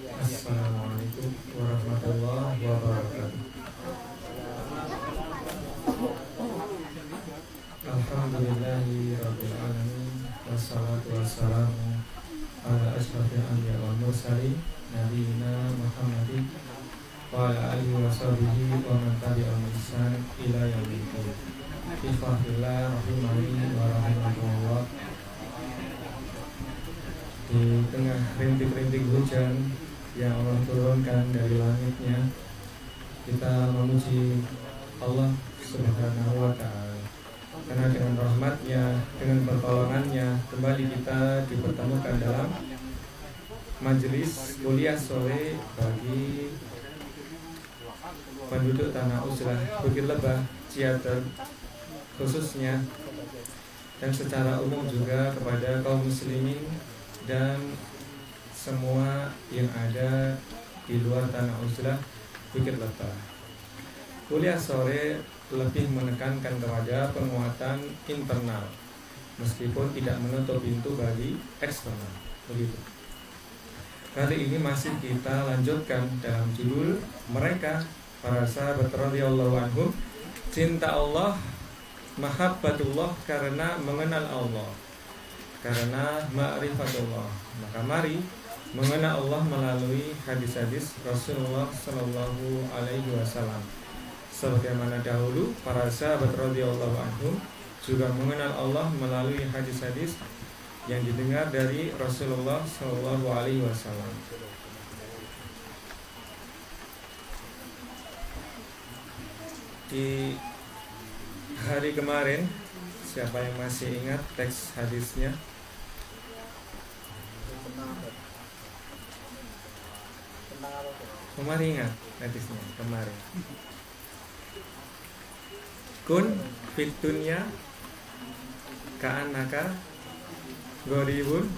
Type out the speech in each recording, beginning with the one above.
Assalamualaikum warahmatullahi wabarakatuh. Alhamdulillahi rabbil alamin. Wassalatu wassalamu ala asyrafil anbiya wal mursalin nabiyina Muhammadin wa ala alihi wa sahbihi wa man tabi'ahum bi ihsan ila yaumil qiyamah. Ikhwahillah rahimani wa rahimakumullah. Di tengah rintik-rintik hujan yang Allah turunkan dari langitnya, kita memuji Allah Subhanahu wa ta'ala, karena dengan rahmatnya, dengan pertolongannya, kembali kita dipertemukan dalam majelis kuliah sore bagi penduduk Tanah Uzlah, Bukit Lebah, Ciater khususnya, dan secara umum juga kepada kaum muslimin dan semua yang ada di luar Tanah Uzlah, Bukit Lebah. Kuliah sore lebih menekankan kepada penguatan internal, meskipun tidak menutup pintu bagi eksternal. Begitu. Kali ini masih kita lanjutkan dalam judul mereka, para sahabat radhiyallahu anhum, cinta Allah, mahabbatullah, karena mengenal Allah, karena ma'rifatullah. Maka mari mengenal Allah melalui hadis-hadis Rasulullah Sallallahu Alaihi Wasallam. Sebagaimana dahulu para sahabat radhiyallahu anhum juga mengenal Allah melalui hadis-hadis yang didengar dari Rasulullah Sallallahu Alaihi Wasallam. Di hari kemarin, siapa yang masih ingat teks hadisnya? Kemarin ingat hadisnya kemarin. Kun fit dunya ka'annaka gharibun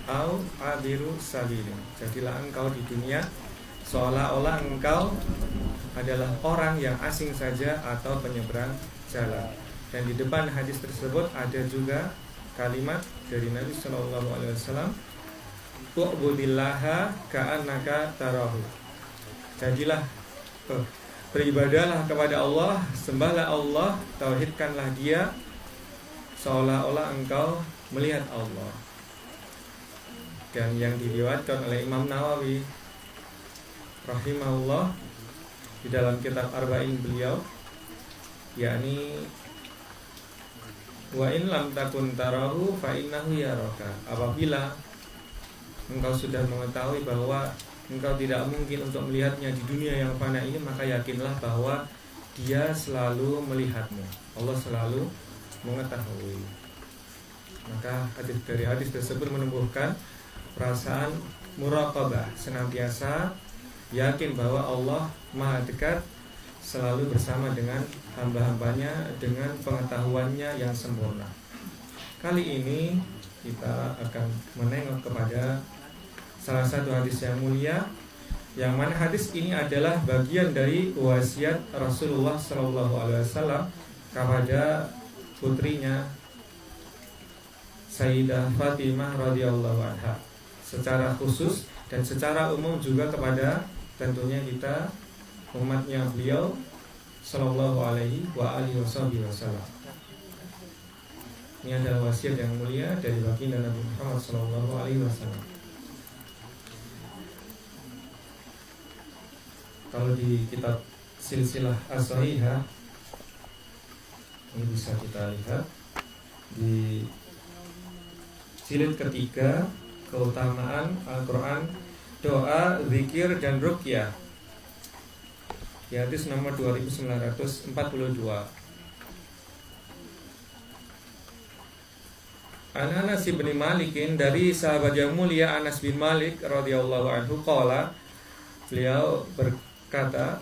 au abiru sabilin. Jadilah engkau di dunia seolah-olah engkau adalah orang yang asing saja atau penyeberang jalan. Dan di depan hadis tersebut ada juga kalimat dari Nabi Sallallahu Alaihi Wasallam, "U'budillaha ka'annaka tarahu." Jadilah, beribadahlah kepada Allah, sembahlah Allah, tauhidkanlah Dia seolah-olah engkau melihat Allah. Dan yang diriwayatkan oleh Imam Nawawi rahimahullah di dalam kitab Arba'in beliau, yakni wa in lam takun tarahu fa innahu yaraka. Apabila engkau sudah mengetahui bahwa engkau tidak mungkin untuk melihatnya di dunia yang fana ini, maka yakinlah bahwa Dia selalu melihatmu. Allah selalu mengetahui. Maka dari hadis tersebut menumbuhkan perasaan muraqabah, senantiasa yakin bahwa Allah Maha dekat, selalu bersama dengan hamba-hambanya dengan pengetahuannya yang sempurna. Kali ini kita akan menengok kepada salah satu hadis yang mulia, yang mana hadis ini adalah bagian dari wasiat Rasulullah Sallallahu Alaihi Wasallam kepada putrinya Sayyidah Fatimah radhiyallahu anha, secara khusus dan secara umum juga kepada tentunya kita umatnya beliau Sallallahu Alaihi Wasallam. Ini adalah wasiat yang mulia dari baginda Nabi Muhammad Sallallahu Alaihi Wasallam. Kalau di kitab Silsilah As-Sahihah ini bisa kita lihat di jilid ketiga, keutamaan Al-Quran, doa, zikir, dan ruqyah, di hadis nomor 2942. Anas bin Malikin, dari sahabat yang mulia Anas bin Malik radhiyallahu anhu, qala, beliau berkata,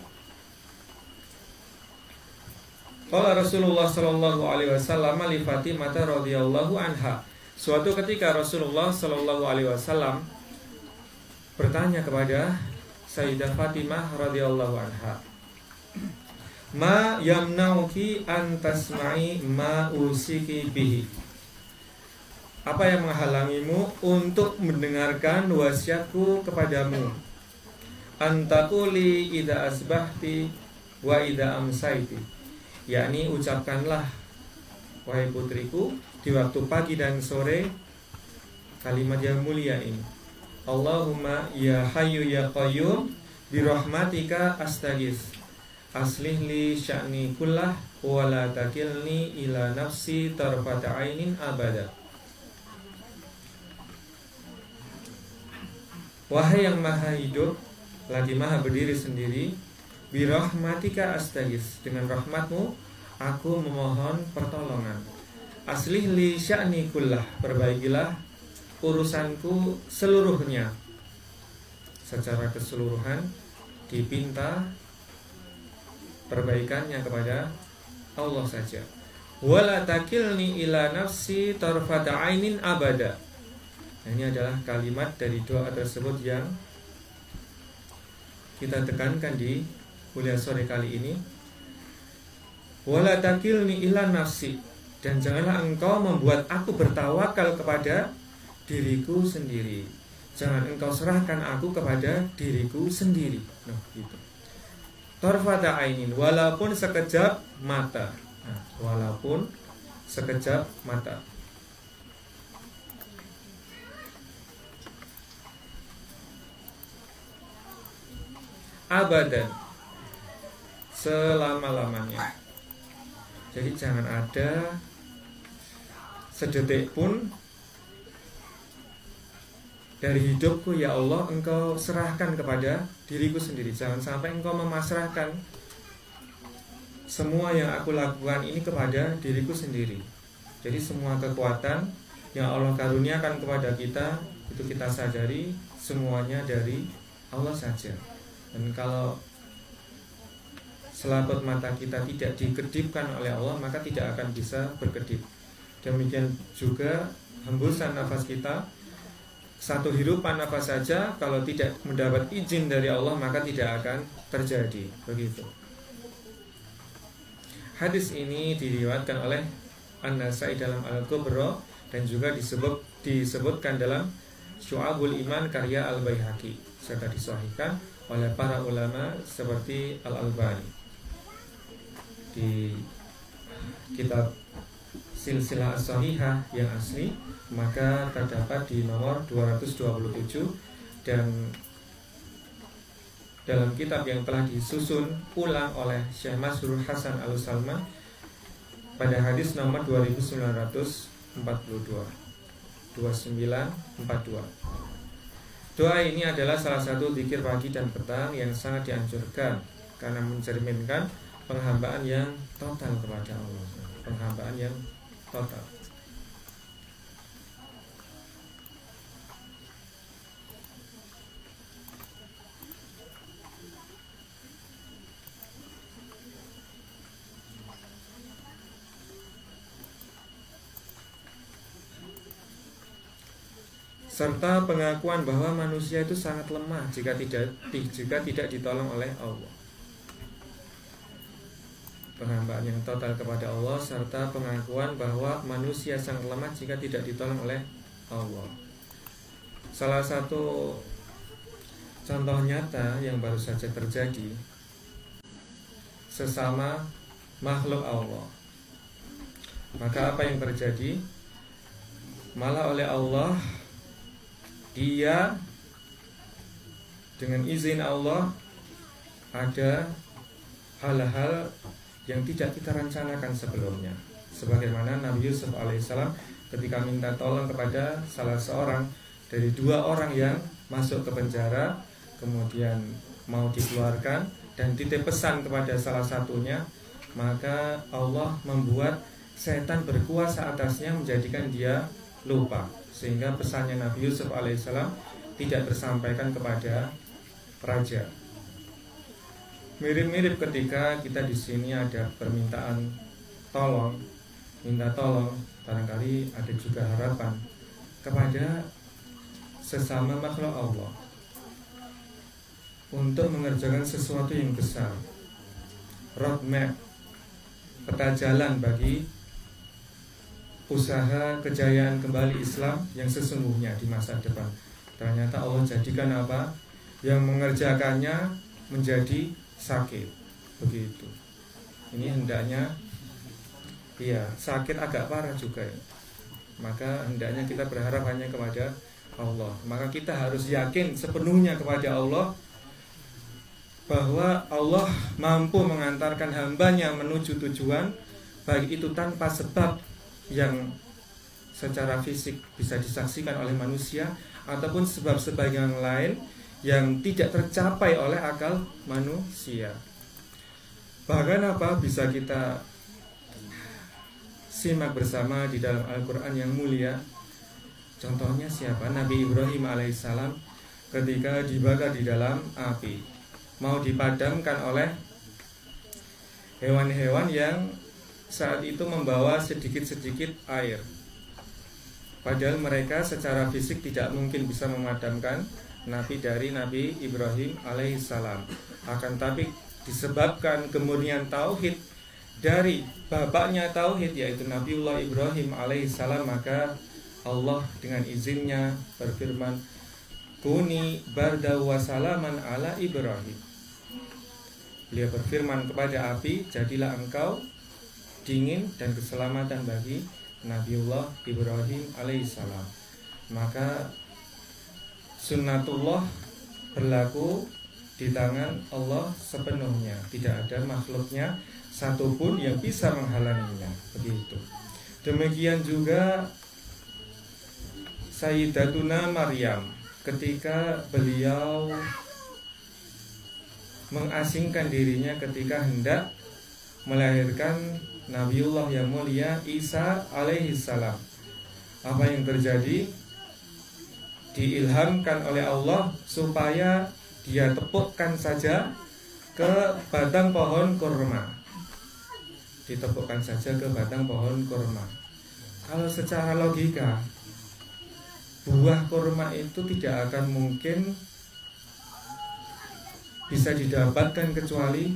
qala Rasulullah sallallahu alaihi wasallam li Fatimah radhiyallahu anha. Suatu ketika Rasulullah sallallahu alaihi wasallam bertanya kepada Sayyidah Fatimah radhiyallahu anha, ma yamnauki an tasma'i ma usiki bihi. Apa yang menghalangimu untuk mendengarkan wasiatku kepadamu? Antakuli idza asbahti wa idza amsaiti. Yakni ucapkanlah wahai putriku di waktu pagi dan sore kalimat yang mulia ini. Allahumma ya hayyu ya qayyum bi rahmatika astaghits. Aslih li sya'ni kullah wa la takilni ila nafsi tarfata ainin abada. Wahai yang maha hidup, lagi maha berdiri sendiri, bi rahmatika astaghits, dengan rahmatmu aku memohon pertolongan. Aslih li sya'ni kullah, perbaikilah urusanku seluruhnya. Secara keseluruhan dipinta perbaikannya kepada Allah saja. Wala takilni ila nafsi tarfata ainin abada. Ini adalah kalimat dari doa tersebut yang kita tekankan di kuliah sore kali ini. Wala takilni ila nafsi, dan janganlah engkau membuat aku bertawakal kepada diriku sendiri. Jangan engkau serahkan aku kepada diriku sendiri. Nah, gitu. Tarfata ainin, walaupun sekejap mata. Nah, walaupun sekejap mata. Abadan, selama-lamanya. Jadi jangan ada sedetik pun dari hidupku ya Allah engkau serahkan kepada diriku sendiri. Jangan sampai engkau memasrahkan semua yang aku lakukan ini kepada diriku sendiri. Jadi semua kekuatan yang Allah karuniakan kepada kita, itu kita sadari semuanya dari Allah saja. Dan kalau selaput mata kita tidak dikedipkan oleh Allah, maka tidak akan bisa berkedip. Demikian juga hembusan nafas kita, satu hirupan nafas saja, kalau tidak mendapat izin dari Allah, maka tidak akan terjadi. Begitu. Hadis ini diriwayatkan oleh An-Nasai dalam Al-Kubra dan juga disebutkan dalam Syu'abul Iman karya Al-Baihaqi, serta disahihkan oleh para ulama seperti Al-Albani di kitab Silsilah As-Sahihah yang asli, maka terdapat di nomor 227, dan dalam kitab yang telah disusun ulang oleh Syekh Masrur Hasan Al-Salman pada hadis nomor 2942. Doa ini adalah salah satu zikir pagi dan petang yang sangat dianjurkan karena mencerminkan penghambaan yang total kepada Allah. Penghambaan yang total. Serta pengakuan bahwa manusia itu sangat lemah jika tidak ditolong oleh Allah. Penghambaan yang total kepada Allah serta pengakuan bahwa manusia sangat lemah jika tidak ditolong oleh Allah. Salah satu contoh nyata yang baru saja terjadi, sesama makhluk Allah. Maka apa yang terjadi? Malah oleh Allah, Dia dengan izin Allah ada hal-hal yang tidak kita rencanakan sebelumnya. Sebagaimana Nabi Yusuf alaihissalam ketika minta tolong kepada salah seorang dari dua orang yang masuk ke penjara, kemudian mau dikeluarkan dan titip pesan kepada salah satunya, maka Allah membuat setan berkuasa atasnya, menjadikan dia lupa, sehingga pesannya Nabi Yusuf alaihissalam tidak tersampaikan kepada raja. Mirip-mirip ketika kita di sini ada permintaan tolong, minta tolong, barangkali ada juga harapan kepada sesama makhluk Allah untuk mengerjakan sesuatu yang besar, roadmap, peta jalan bagi usaha kejayaan kembali Islam yang sesungguhnya di masa depan. Ternyata Allah jadikan apa? yang mengerjakannya menjadi sakit. Begitu. Ini hendaknya sakit agak parah juga ya. Maka hendaknya kita berharap hanya kepada Allah. Maka kita harus yakin sepenuhnya kepada Allah, bahwa Allah mampu mengantarkan hambanya menuju tujuan, baik itu tanpa sebab yang secara fisik bisa disaksikan oleh manusia, ataupun sebab-sebab yang lain yang tidak tercapai oleh akal manusia. Bahkan bisa kita simak bersama di dalam Al-Quran yang mulia. Contohnya siapa? Nabi Ibrahim alaihissalam ketika dibakar di dalam api, mau dipadamkan oleh hewan-hewan yang saat itu membawa sedikit-sedikit air. Padahal mereka secara fisik tidak mungkin bisa memadamkan nabi dari Nabi Ibrahim alaihissalam. Akan tapi disebabkan kemurnian tauhid dari bapaknya tauhid, yaitu Nabiullah Ibrahim alaihissalam, maka Allah dengan izinnya berfirman, Kuni barda wa salaman ala Ibrahim. Beliau berfirman kepada api, jadilah engkau dingin dan keselamatan bagi Nabiullah Ibrahim alaihissalam. Maka sunnatullah berlaku di tangan Allah sepenuhnya. Tidak ada makhluknya satupun yang bisa menghalanginya. Begitu. Demikian juga Sayyidatuna Maryam ketika beliau mengasingkan dirinya ketika hendak melahirkan Nabiullah yang mulia Isa alaihissalam. Apa yang terjadi? Diilhamkan oleh Allah supaya dia tepukkan saja ke batang pohon kurma. Ditepukkan saja ke batang pohon kurma. Kalau secara logika, buah kurma itu tidak akan mungkin bisa didapatkan kecuali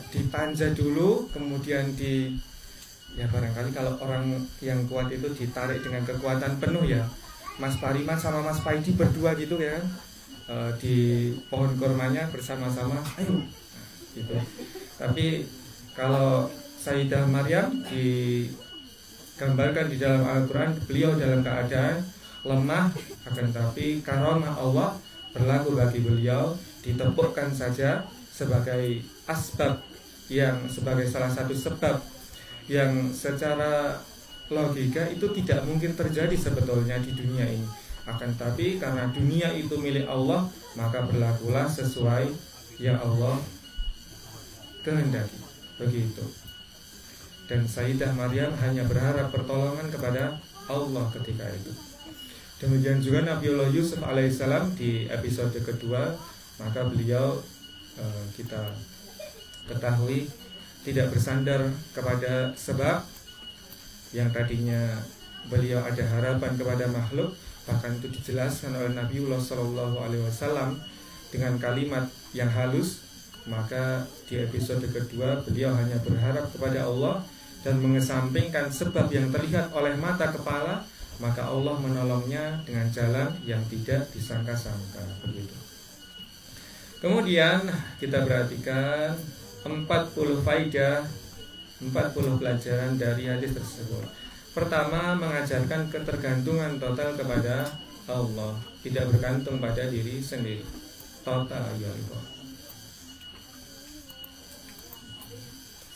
dipanja dulu, kemudian barangkali kalau orang yang kuat itu ditarik dengan kekuatan penuh ya, Mas Pariman sama Mas Paidi berdua gitu ya, di pohon kurmanya bersama-sama, ayo gitu. Tapi kalau Sayyidah Maryam digambarkan di dalam Al-Quran, beliau dalam keadaan lemah, akan tapi karamah Allah berlaku bagi beliau, ditepukkan saja sebagai asbab, yang sebagai salah satu sebab yang secara logika itu tidak mungkin terjadi sebetulnya di dunia ini. Akan tapi karena dunia itu milik Allah, maka berlakulah sesuai yang Allah kehendaki. Begitu. Dan Sayyidah Maryam hanya berharap pertolongan kepada Allah ketika itu. Demikian juga Nabiullah Yusuf alaihissalam di episode kedua, maka beliau kita ketahui tidak bersandar kepada sebab yang tadinya beliau ada harapan kepada makhluk, bahkan itu dijelaskan oleh Nabiullah SAW dengan kalimat yang halus. Maka di episode kedua beliau hanya berharap kepada Allah dan mengesampingkan sebab yang terlihat oleh mata kepala, maka Allah menolongnya dengan jalan yang tidak disangka-sangka. Begitu. Kemudian kita perhatikan 40 faidah, 40 pelajaran dari hadis tersebut. Pertama, mengajarkan ketergantungan total kepada Allah, tidak bergantung pada diri sendiri. Total ya Allah.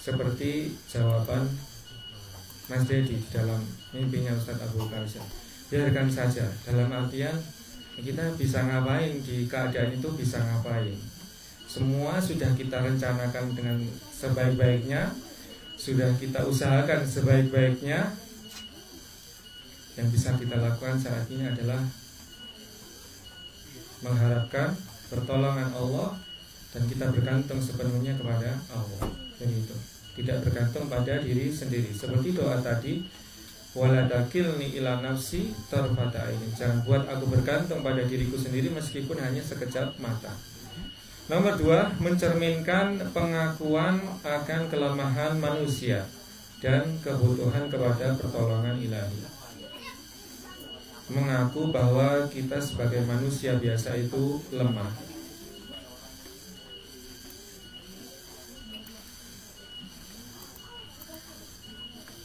Seperti jawaban Mas Dedi dalam mimpinya Ustadz Abu Kaisar, biarkan saja, dalam artian kita bisa ngapain di keadaan itu, bisa ngapain. Semua sudah kita rencanakan dengan sebaik-baiknya, sudah kita usahakan sebaik-baiknya. Yang bisa kita lakukan saat ini adalah mengharapkan pertolongan Allah dan kita bergantung sepenuhnya kepada Allah. Jadi itu, tidak bergantung pada diri sendiri. Seperti doa tadi, wala takilni ila nafsi tarfata ain. Jangan buat aku bergantung pada diriku sendiri meskipun hanya sekejap mata. Nomor 2, mencerminkan pengakuan akan kelemahan manusia dan kebutuhan kepada pertolongan ilahi. mengaku bahwa kita sebagai manusia biasa itu lemah.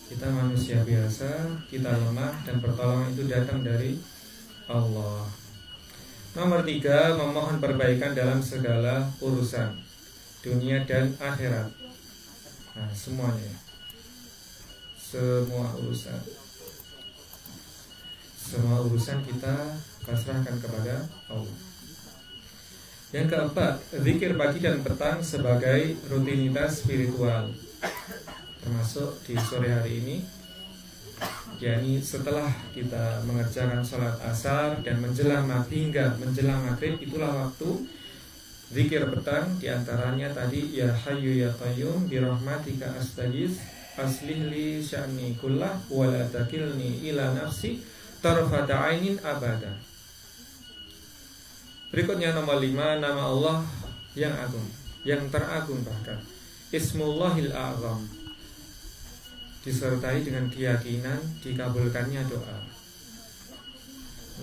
Kita manusia biasa, kita lemah, dan pertolongan itu datang dari Allah. Nomor 3, memohon perbaikan dalam segala urusan dunia dan akhirat. Nah, semuanya, semua urusan kita pasrahkan kepada Allah. Yang keempat, zikir pagi dan petang sebagai rutinitas spiritual, termasuk di sore hari ini, yakni setelah kita mengerjakan sholat asar dan menjelang maghrib, itulah waktu zikir petang. Diantaranya tadi, ya hayyu ya qayyum birahmatika astaghits aslih li sya'ni kullah wa la takilni ila nafsi tarfata ainin abada. Berikutnya nomor 5, nama Allah yang agung, yang teragung, bahkan Ismullahil A'zam, disertai dengan keyakinan dikabulkannya doa.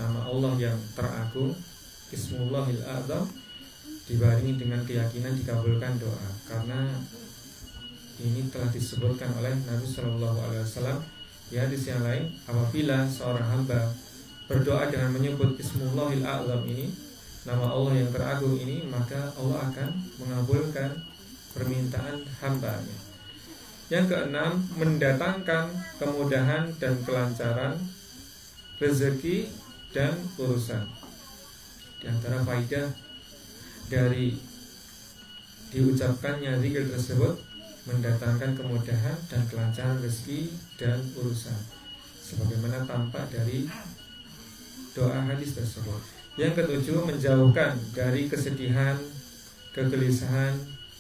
Nama Allah yang teragung, Ismullahil A'zam, dibarengi dengan keyakinan dikabulkan doa, karena ini telah disebutkan oleh Nabi Shallallahu Alaihi Wasallam di hadis yang lain, apabila seorang hamba berdoa dengan menyebut Ismullahil A'zam ini, nama Allah yang teragung ini, maka Allah akan mengabulkan permintaan hambanya. Yang keenam, mendatangkan kemudahan dan kelancaran rezeki dan urusan. Di antara faidah dari diucapkannya zikir tersebut, mendatangkan kemudahan dan kelancaran rezeki dan urusan, sebagaimana tampak dari doa hadis tersebut. Yang ketujuh, menjauhkan dari kesedihan, kegelisahan,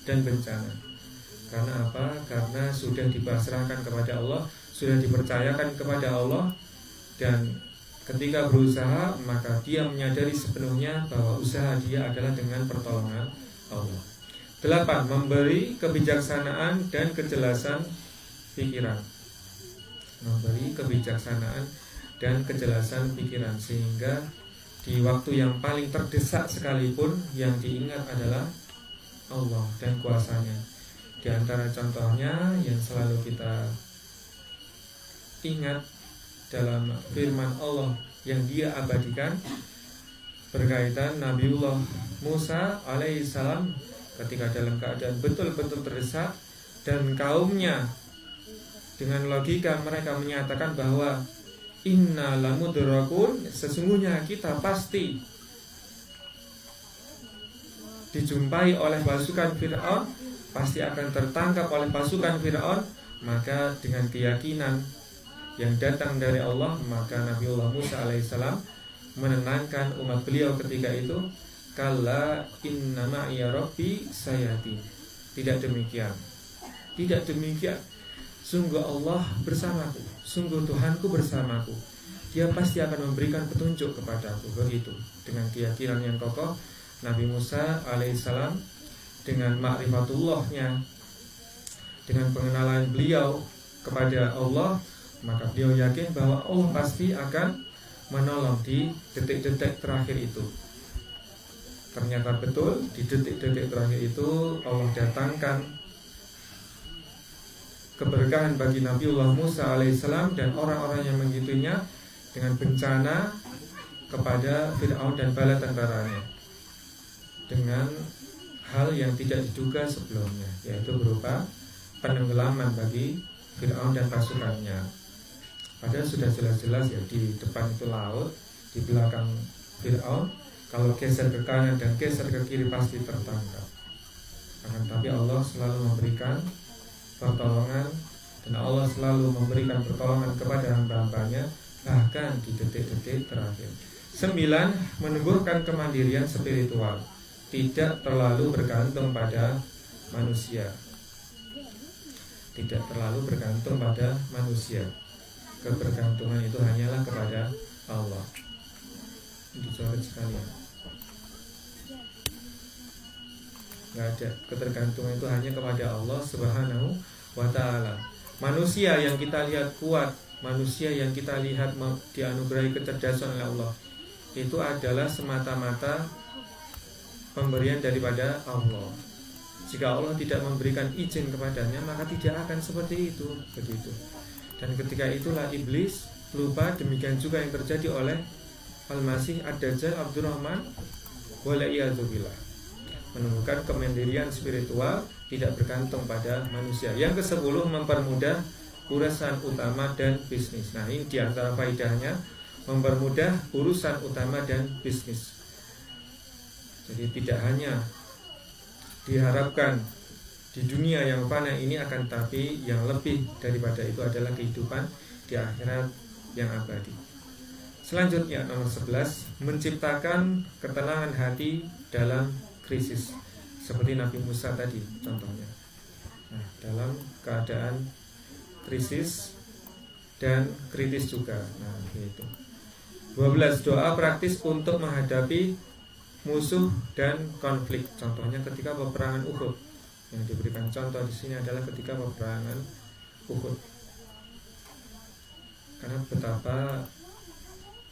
dan bencana. Karena apa? Karena sudah dipasrahkan kepada Allah, sudah dipercayakan kepada Allah, dan ketika berusaha, maka dia menyadari sepenuhnya bahwa usaha dia adalah dengan pertolongan Allah. 8. Memberi kebijaksanaan dan kejelasan pikiran. Memberi kebijaksanaan dan kejelasan pikiran, sehingga di waktu yang paling terdesak sekalipun yang diingat adalah Allah dan kuasanya. Di antara contohnya yang selalu kita ingat dalam firman Allah yang dia abadikan berkaitan Nabiullah Musa alaihissalam ketika dalam keadaan betul-betul terdesak, dan kaumnya dengan logika mereka menyatakan bahwa inna lamudrakun, sesungguhnya kita pasti dijumpai oleh pasukan Fir'aun, pasti akan tertangkap oleh pasukan Fir'aun. Maka dengan keyakinan yang datang dari Allah, maka Nabiullah Musa alaihissalam menenangkan umat beliau ketika itu, kalla inna ma'iya rabbi sayati. Tidak demikian, sungguh Allah bersamaku, sungguh Tuhanku bersamaku, dia pasti akan memberikan petunjuk kepadaku. Begitu, dengan keyakinan yang kokoh Nabi Musa alaihissalam, dengan ma'rifatullahnya, dengan pengenalan beliau kepada Allah, maka beliau yakin bahwa Allah pasti akan menolong di detik-detik terakhir itu. Ternyata betul, di detik-detik terakhir itu Allah datangkan keberkahan bagi Nabiullah Musa alaihissalam dan orang-orang yang mengikutinya dengan bencana kepada Fir'aun dan bala tentaranya, dengan hal yang tidak diduga sebelumnya, yaitu berupa penenggelaman bagi Fir'aun dan pasukannya. Padahal sudah jelas-jelas ya, di depan itu laut, di belakang Fir'aun, kalau geser ke kanan dan geser ke kiri pasti tertangkap. Akan tapi Allah selalu memberikan pertolongan, dan Allah selalu memberikan pertolongan kepada hamba-hambanya, bahkan di detik-detik terakhir. 9. Menumbuhkan kemandirian spiritual, tidak terlalu bergantung pada manusia. Tidak terlalu bergantung pada manusia. Kebergantungan itu hanyalah kepada Allah. Dicoret sekalian. Gak ada, ketergantungan itu hanya kepada Allah Subhanahu wa ta'ala. Manusia yang kita lihat kuat, manusia yang kita lihat dianugerahi kecerdasan oleh Allah itu adalah semata-mata pemberian daripada Allah. Jika Allah tidak memberikan izin kepadanya, maka tidak akan seperti itu, begitu. Dan ketika itulah iblis lupa. Demikian juga yang terjadi oleh Al-Masih Ad-Dajjal Abdurrahman wala'iyadzubillah, menemukan kemandirian spiritual, tidak bergantung pada manusia. Yang ke-10, mempermudah urusan utama dan bisnis. Nah, ini diantara faedahnya, mempermudah urusan utama dan bisnis. Jadi tidak hanya diharapkan di dunia yang fana ini, akan tapi yang lebih daripada itu adalah kehidupan di akhirat yang abadi. Selanjutnya nomor 11, menciptakan ketenangan hati dalam krisis, seperti Nabi Musa tadi contohnya. Nah, dalam keadaan krisis dan kritis juga. Nah, gitu. 12, doa praktis untuk menghadapi musuh dan konflik. Contohnya ketika peperangan Uhud. Yang diberikan contoh di sini adalah ketika peperangan Uhud. Karena betapa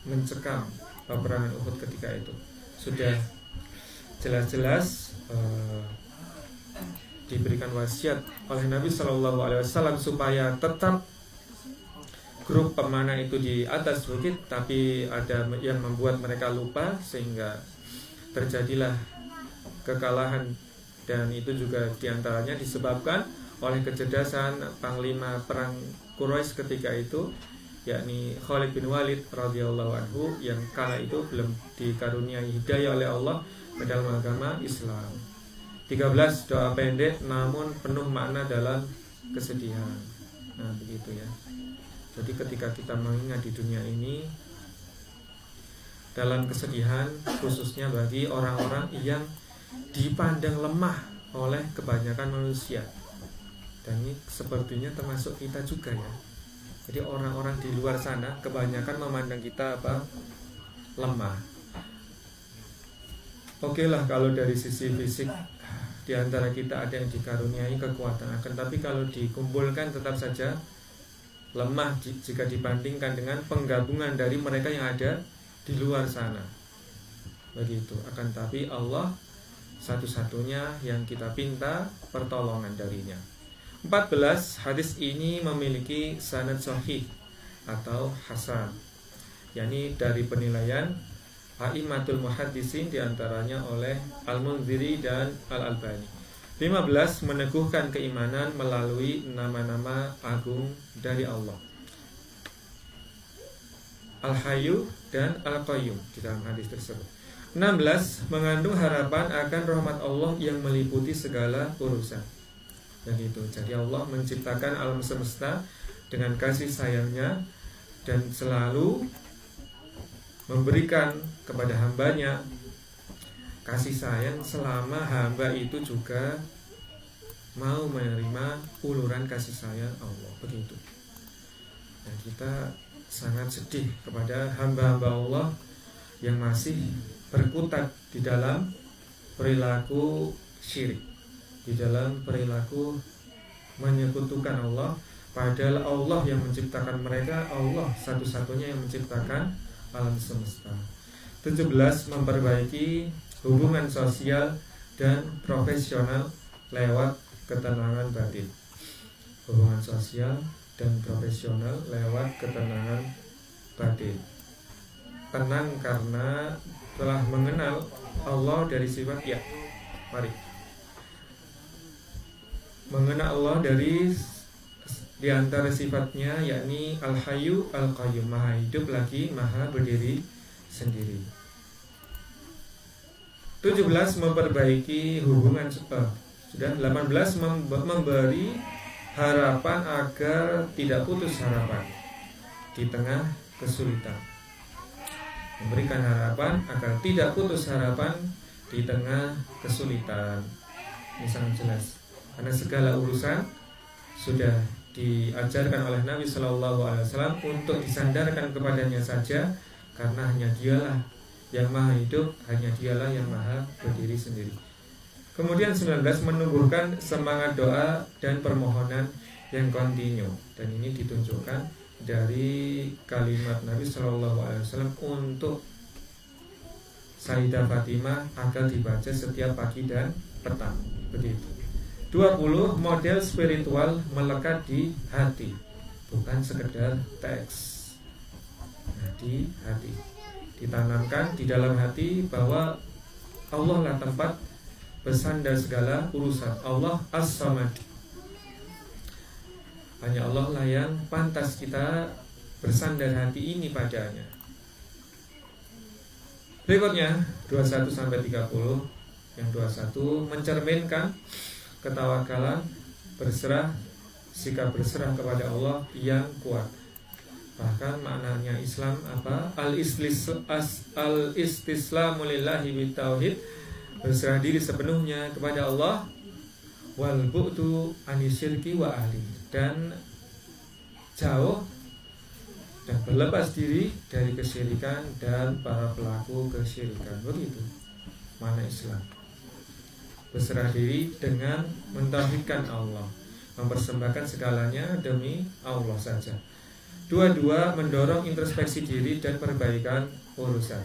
mencekam peperangan Uhud ketika itu. Sudah jelas-jelas diberikan wasiat oleh Nabi SAW supaya tetap grup pemanah itu di atas bukit, tapi ada yang membuat mereka lupa sehingga terjadilah kekalahan. Dan itu juga diantaranya disebabkan oleh kecerdasan panglima perang Quraisy ketika itu, yakni Khalid bin Walid radhiyallahu anhu, yang kala itu belum dikaruniai hidayah oleh Allah ke dalam agama Islam. 13, doa pendek namun penuh makna dalam kesedihan. Nah, begitu ya. Jadi ketika kita mengingat di dunia ini dalam kesedihan, khususnya bagi orang-orang yang dipandang lemah oleh kebanyakan manusia, dan ini sepertinya termasuk kita juga ya. Jadi orang-orang di luar sana kebanyakan memandang kita lemah. Oke lah, kalau dari sisi fisik di antara kita ada yang dikaruniai kekuatan, akan tapi kalau dikumpulkan tetap saja lemah jika dibandingkan dengan penggabungan dari mereka yang ada di luar sana. Begitu. Akan tapi Allah satu-satunya yang kita pinta pertolongan darinya. 14, hadis ini memiliki sanad sahih atau hasan, yakni dari penilaian a'immatul muhaddisin, diantaranya oleh Al-Munziri dan Al-Albani. 15, meneguhkan keimanan melalui nama-nama agung dari Allah, Al-Hayyu dan Al-Qayyum di dalam hadis tersebut. 16, mengandung harapan akan rahmat Allah yang meliputi segala urusan. Begitu. Jadi Allah menciptakan alam semesta dengan kasih sayangnya dan selalu memberikan kepada hambanya kasih sayang selama hamba itu juga mau menerima uluran kasih sayang Allah. Begitu. Dan kita sangat sedih kepada hamba-hamba Allah yang masih berkutat di dalam perilaku syirik, di dalam perilaku menyekutukan Allah, padahal Allah yang menciptakan mereka, Allah satu-satunya yang menciptakan alam semesta. 17, memperbaiki hubungan sosial dan profesional lewat ketenangan batin. Hubungan sosial dan profesional lewat ketenangan batin. Tenang karena telah mengenal Allah dari sifat ya. Mari mengenal Allah dari di antara sifatnya, yakni Al-Hayyu Al-Qayyum, maha hidup lagi maha berdiri sendiri. 17, memperbaiki hubungan sudah. 18, memberi harapan agar tidak putus harapan di tengah kesulitan. Memberikan harapan agar tidak putus harapan di tengah kesulitan. Ini sangat jelas, karena segala urusan sudah diajarkan oleh Nabi SAW untuk disandarkan kepadanya saja, karena hanya Dialah yang maha hidup, hanya Dialah yang maha berdiri sendiri. Kemudian 19, menumbuhkan semangat doa dan permohonan yang kontinu, dan ini ditunjukkan dari kalimat Nabi SAW untuk Sayyidah Fatimah agar dibaca setiap pagi dan petang. Begitu. 20. Model spiritual melekat di hati, bukan sekedar teks. Nah, di hati ditanamkan di dalam hati bahwa Allah lah tempat bersandar segala urusan. Allah As-Samad, hanya Allah lah yang pantas kita bersandar hati ini padanya. Berikutnya 21-30. Yang 21 mencerminkan ketawakalan, berserah, sikap berserah kepada Allah yang kuat. Bahkan maknanya Islam apa? Al-istislamu lillahi bitauhid, berserah diri sepenuhnya kepada Allah, wal bu'du anisyirki wa ahli, dan jauh dan berlepas diri dari kesyirikan dan para pelaku kesyirikan. Begitu mana Islam. Berserah diri dengan mentauhidkan Allah, mempersembahkan segalanya demi Allah saja. 22 mendorong introspeksi diri dan perbaikan urusan.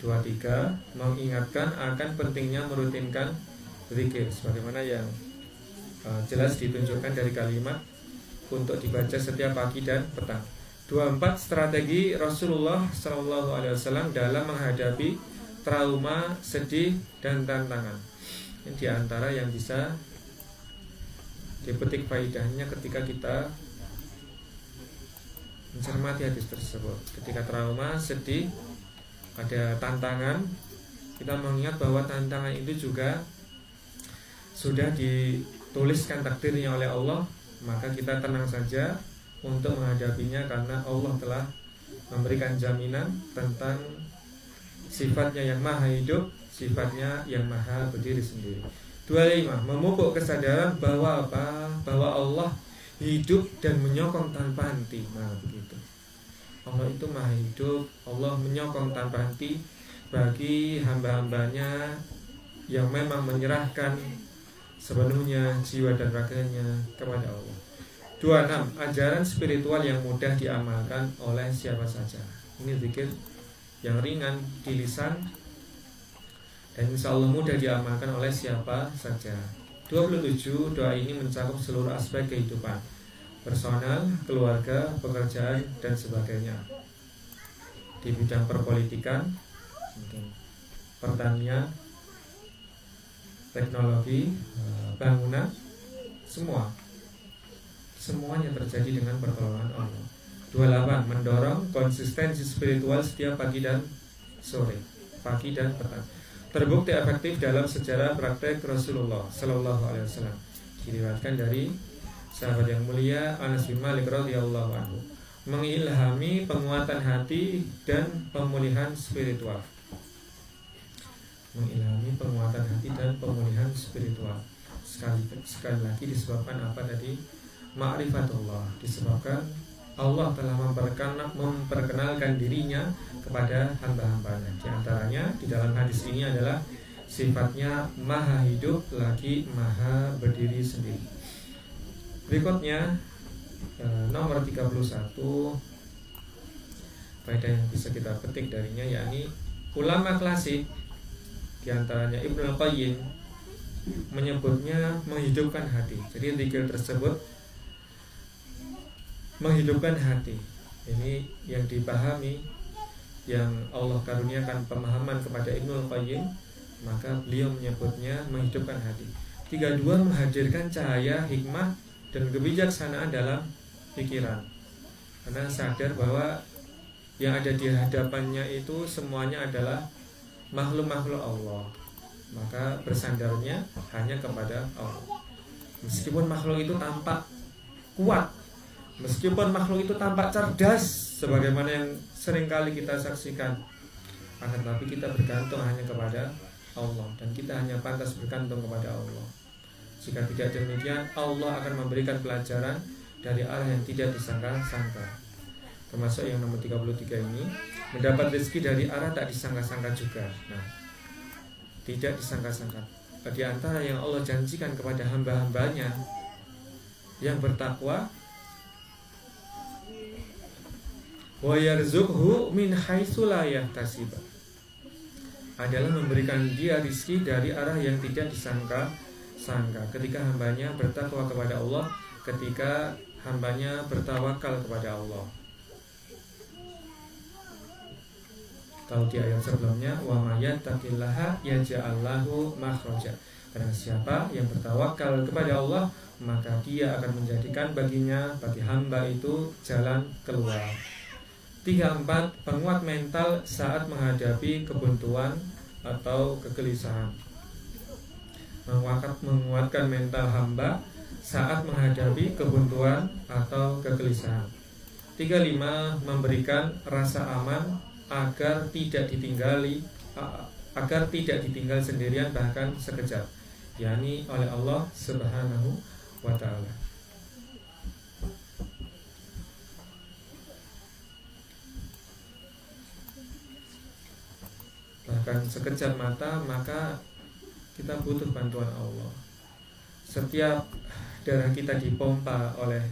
23 mengingatkan akan pentingnya merutinkan zikir sebagaimana yang jelas ditunjukkan dari kalimat untuk dibaca setiap pagi dan petang. 24 strategi Rasulullah SAW dalam menghadapi trauma, sedih, dan tantangan. Ini di antara yang bisa dipetik faedahnya ketika kita mencermati hadis tersebut. Ketika trauma, sedih, ada tantangan, kita mengingat bahwa tantangan itu juga sudah dituliskan takdirnya oleh Allah, maka kita tenang saja untuk menghadapinya karena Allah telah memberikan jaminan tentang sifatnya yang maha hidup, sifatnya yang maha berdiri sendiri. 25 memupuk kesadaran bahwa apa? Bahwa Allah hidup dan menyokong tanpa henti. Nah, begitu. Allah itu maha hidup, Allah menyokong tanpa henti bagi hamba-hambanya yang memang menyerahkan sepenuhnya jiwa dan raganya kepada Allah. 26 ajaran spiritual yang mudah diamalkan oleh siapa saja. Ini zikir yang ringan di lisan dan insya Allah mudah diamalkan oleh siapa saja. 27 doa ini mencakup seluruh aspek kehidupan personal, keluarga, pekerjaan, dan sebagainya. Di bidang perpolitikan, pertanian, teknologi, bangunan, semuanya terjadi dengan pertolongan Allah. 28 mendorong konsistensi spiritual setiap pagi dan sore, pagi dan petang. Terbukti efektif dalam sejarah praktek Rasulullah Sallallahu Alaihi Wasallam. Diriwayatkan dari sahabat yang mulia Anas bin Malik radhiyallahu anhu, mengilhami penguatan hati dan pemulihan spiritual. Mengilhami penguatan hati dan pemulihan spiritual. Sekali lagi disebabkan apa tadi? Ma'rifatullah, disebabkan Allah telah memperkenalkan dirinya kepada hamba-hambanya. Di antaranya di dalam hadis ini adalah sifatnya maha hidup lagi maha berdiri sendiri. Berikutnya nomor 31 faedah yang bisa kita petik darinya, yakni ulama klasik di antaranya Ibnu Al-Qayyim menyebutnya menghidupkan hati. Jadi zikir tersebut menghidupkan hati. Ini yang dipahami, yang Allah karuniakan pemahaman kepada Ibnu Al-Qayyim, maka beliau menyebutnya menghidupkan hati. 32 menghadirkan cahaya hikmah dan kebijaksanaan dalam pikiran, karena sadar bahwa yang ada di hadapannya itu semuanya adalah makhluk-makhluk Allah, maka bersandarnya hanya kepada Allah. Meskipun makhluk itu tampak kuat, meskipun makhluk itu tampak cerdas, sebagaimana yang seringkali kita saksikan, akan tetapi kita bergantung hanya kepada Allah, dan kita hanya pantas bergantung kepada Allah. Jika tidak demikian, Allah akan memberikan pelajaran dari arah yang tidak disangka-sangka. Termasuk yang nomor 33 ini, mendapat rezeki dari arah tak disangka-sangka juga. Nah, tidak disangka-sangka. Di antara yang Allah janjikan kepada hamba-hambanya yang bertakwa, wa yarzuqhu min haitsu la yahtasib, adalah memberikan dia rizki dari arah yang tidak disangka ketika hambanya bertakwa kepada Allah, ketika hambanya bertawakal kepada Allah. Kalau di ayat sebelumnya, wa may yattaqillaha yaj'al lahu makhraja, karena siapa yang bertawakal kepada Allah, maka dia akan menjadikan baginya, bagi hamba itu, jalan keluar. 3-4, penguat mental saat menghadapi kebuntuan atau kegelisahan. Menguatkan mental hamba saat menghadapi kebuntuan atau kegelisahan. 35, memberikan rasa aman agar tidak ditinggal sendirian bahkan sekejap, yakni oleh Allah Subhanahu wa ta'ala. Bahkan sekejap mata, maka kita butuh bantuan Allah. Setiap darah kita dipompa oleh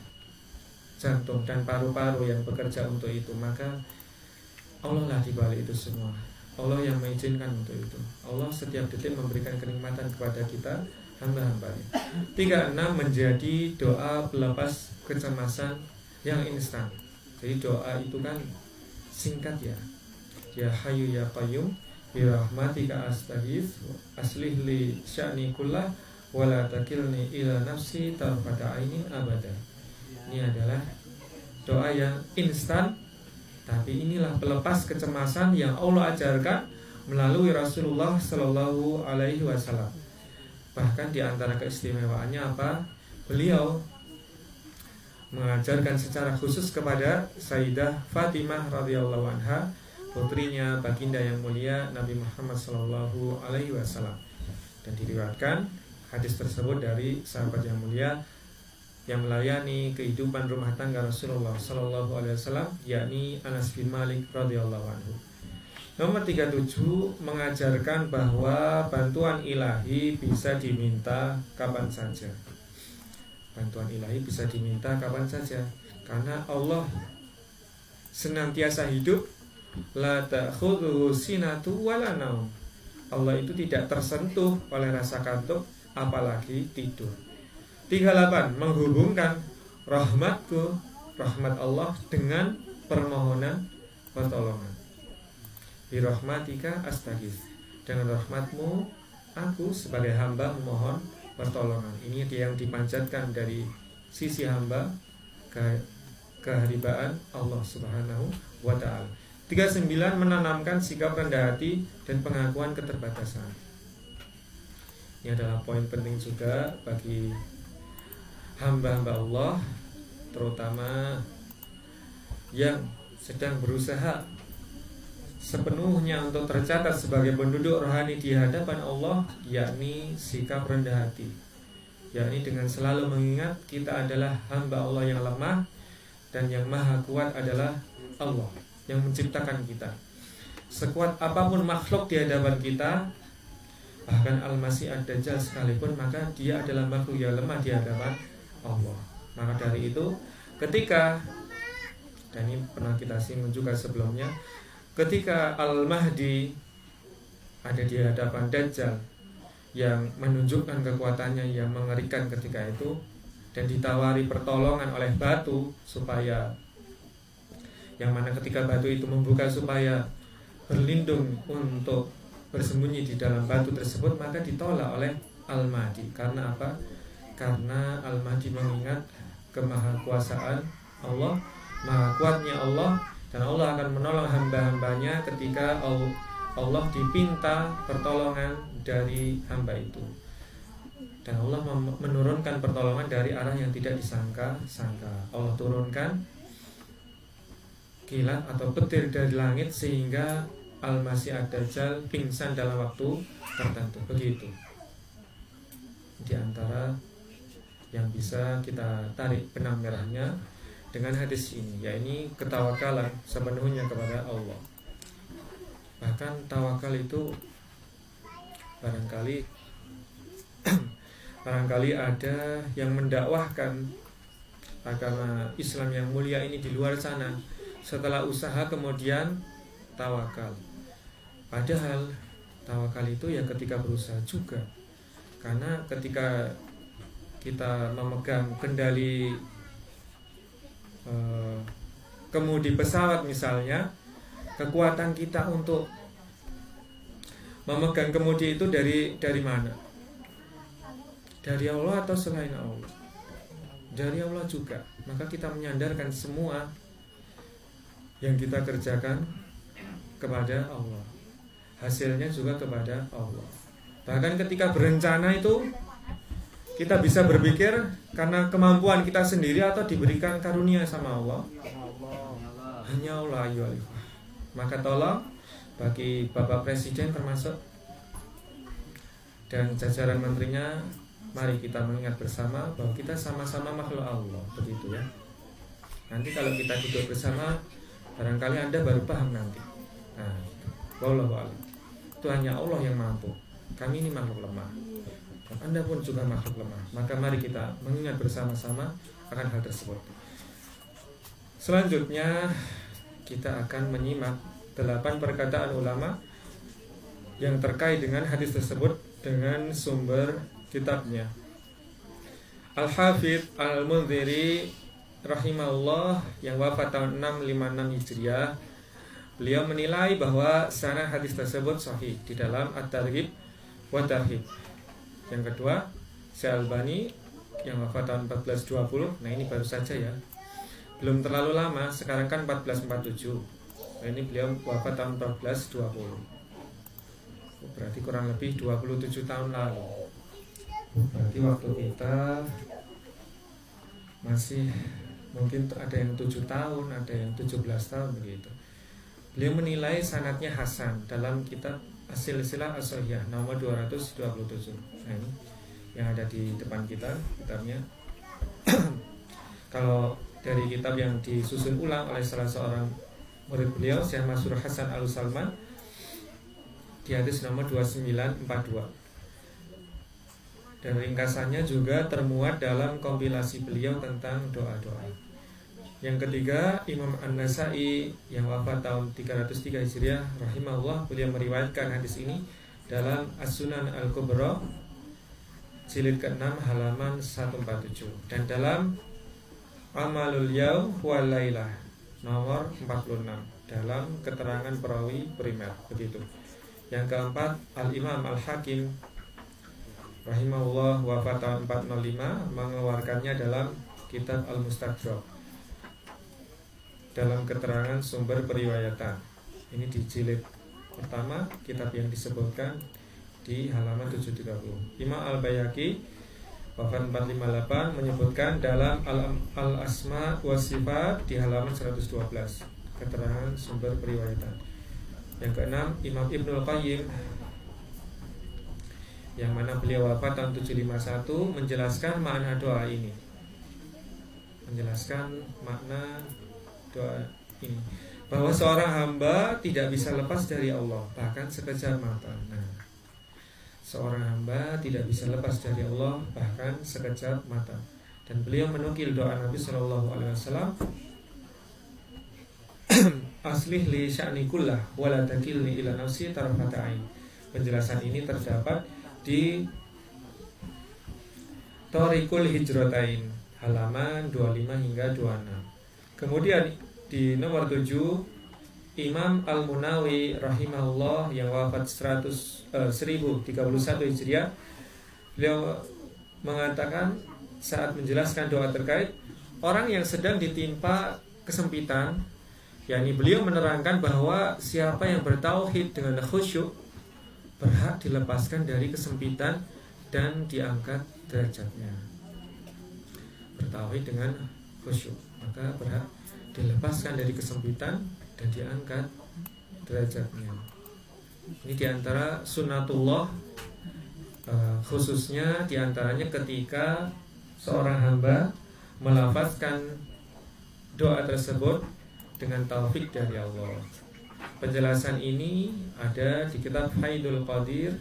jantung dan paru-paru yang bekerja untuk itu, maka Allah lah dibalik itu semua. Allah yang mengizinkan untuk itu. Allah setiap detik memberikan kenikmatan kepada kita, hamba-hambanya. 36, menjadi doa pelepas kecemasan yang instan. Jadi doa itu kan singkat ya. Ya Hayyu ya Qayyum bi rahmatika astaghits aslih li sya'ni kullah wa la takilni ila nafsi tarfata ainin abada. Ini adalah doa yang instan, tapi inilah pelepas kecemasan yang Allah ajarkan melalui Rasulullah Shallallahu Alaihi Wasallam. Bahkan di antara keistimewaannya apa? Beliau mengajarkan secara khusus kepada Sayyidah Fatimah radhiyallahu anha, putrinya baginda yang mulia Nabi Muhammad Shallallahu Alaihi Wasallam. Dan diriwayatkan hadis tersebut dari sahabat yang mulia yang melayani kehidupan rumah tangga Rasulullah Shallallahu Alaihi Wasallam, yakni Anas bin Malik radhiyallahu anhu. Nomor 37, mengajarkan bahwa bantuan ilahi bisa diminta kapan saja. Bantuan ilahi bisa diminta kapan saja, karena Allah senantiasa hidup. La ta'khudhuhu sinatu wala naum. Allah itu tidak tersentuh oleh rasa kantuk, apalagi tidur. 38, menghubungkan rahmatku, rahmat Allah, dengan permohonan pertolongan. Bi rahmatika astaghits, dengan rahmatmu aku sebagai hamba memohon pertolongan. Ini yang dipanjatkan dari sisi hamba, keharibaan Allah Subhanahu wa ta'ala. 39, menanamkan sikap rendah hati dan pengakuan keterbatasan. Ini adalah poin penting juga bagi hamba-hamba Allah, terutama yang sedang berusaha sepenuhnya untuk tercatat sebagai penduduk rohani di hadapan Allah, yakni sikap rendah hati, yakni dengan selalu mengingat kita adalah hamba Allah yang lemah, dan yang maha kuat adalah Allah yang menciptakan kita. Sekuat apapun makhluk di hadapan kita, bahkan Al-Masih Ad-Dajjal sekalipun, maka dia adalah makhluk yang lemah di hadapan Allah. Maka dari itu, ketika, dan ini pernah kita singgung juga sebelumnya, ketika Al-Mahdi ada di hadapan Dajjal yang menunjukkan kekuatannya yang mengerikan ketika itu, dan ditawari pertolongan oleh batu, supaya yang mana ketika batu itu membuka supaya berlindung untuk bersembunyi di dalam batu tersebut, maka ditolak oleh Al-Mahdi. Karena apa? Karena Al-Mahdi mengingat kemahakuasaan Allah, maha kuatnya Allah, dan Allah akan menolong hamba-hambanya ketika Allah dipinta pertolongan dari hamba itu. Dan Allah menurunkan pertolongan dari arah yang tidak disangka-sangka. Allah turunkan kilat atau petir dari langit sehingga Al-Masih Ad-Dajjal pingsan dalam waktu tertentu. Begitu. Di antara yang bisa kita tarik benang merahnya dengan hadis ini, yakni ketawakalan sepenuhnya kepada Allah. Bahkan tawakal itu barangkali ada yang mendakwahkan agama Islam yang mulia ini di luar sana, setelah usaha kemudian tawakal. Padahal tawakal itu ya ketika berusaha juga. Karena ketika kita memegang kendali kemudi pesawat misalnya, kekuatan kita untuk memegang kemudi itu dari mana? Dari Allah atau selain Allah? Dari Allah juga. Maka kita menyandarkan semua yang kita kerjakan kepada Allah. Hasilnya juga kepada Allah. Bahkan ketika berencana itu kita bisa berpikir karena kemampuan kita sendiri atau diberikan karunia sama Allah. Hanya Allah. Maka tolong bagi Bapak Presiden termasuk dan jajaran menterinya, mari kita mengingat bersama bahwa kita sama-sama makhluk Allah, begitu ya. Nanti kalau kita duduk bersama, barangkali Anda baru paham nanti. Nah, wallahu a'lam. Itu hanya Allah yang mampu. Kami ini makhluk lemah. Dan Anda pun juga makhluk lemah. Maka mari kita mengingat bersama-sama akan hal tersebut. Selanjutnya kita akan menyimak 8 perkataan ulama yang terkait dengan hadis tersebut dengan sumber kitabnya. Al-Hafidz Al-Munziri rahimahullah yang wafat tahun 656 Hijriah, beliau menilai bahwa sanad hadis tersebut sahih di dalam At-Targhib wa Tarhib. Yang kedua, Syalbani yang wafat tahun 1420. Nah, ini baru saja ya. Belum terlalu lama, sekarang kan 1447. Nah, ini beliau wafat tahun 1420. Berarti kurang lebih 27 tahun lalu. Berarti waktu kita masih mungkin ada yang 7 tahun, ada yang 17 tahun begitu. Beliau menilai sanadnya hasan dalam kitab As-Silsilah As-Shahihah nomor 227. Nah, ini yang ada di depan kita kitabnya. Kalau dari kitab yang disusun ulang oleh salah seorang murid beliau, Syekh Mansur Hasan Al-Salman, di hadis nomor 2942. Dan ringkasannya juga termuat dalam kompilasi beliau tentang doa-doa. Yang ketiga, Imam An-Nasa'i yang wafat tahun 303 Hijriah rahimahullah, beliau meriwayatkan hadis ini dalam As-Sunan Al-Kubra jilid ke-6 halaman 147, dan dalam Amalul Yaum wal Lailah nomor 46 dalam keterangan perawi primer, begitu. Yang keempat, Al-Imam Al-Hakim rahimahullah wafat tahun 405 mengeluarkannya dalam kitab Al-Mustadrak dalam keterangan sumber periwayatan. Ini di jilid pertama kitab yang disebutkan di halaman 730. Imam Al-Baihaqi wafat 458 menyebutkan dalam Al-Asma wa Sifat di halaman 112 keterangan sumber periwayatan. Yang keenam, Imam Ibnul Qayyim yang mana beliau wafat tahun 751 menjelaskan makna doa ini. Menjelaskan makna doa ini, bahwa seorang hamba tidak bisa lepas dari Allah bahkan sekejap mata. Nah, seorang hamba tidak bisa lepas dari Allah bahkan sekejap mata. Dan beliau menukil doa Nabi Shallallahu Alaihi Wasallam, aslih li sya'ni kullah wa la takilni ila nafsi tarfata ain. Penjelasan ini terdapat di Thariqul Hijratain halaman 25 hingga 26. Kemudian di nomor 7, Imam Al-Munawi rahimahullah yang wafat 1031 Hijriah, beliau mengatakan saat menjelaskan doa terkait orang yang sedang ditimpa kesempitan, yakni beliau menerangkan bahwa siapa yang bertauhid dengan khusyuk berhak dilepaskan dari kesempitan dan diangkat derajatnya. Bertauhid dengan khusyuk, maka berhak dilepaskan dari kesempitan dan diangkat derajatnya. Ini diantara sunnatullah, khususnya diantaranya ketika seorang hamba melafazkan doa tersebut dengan taufik dari Allah. Penjelasan ini ada di kitab Faidul Qadir,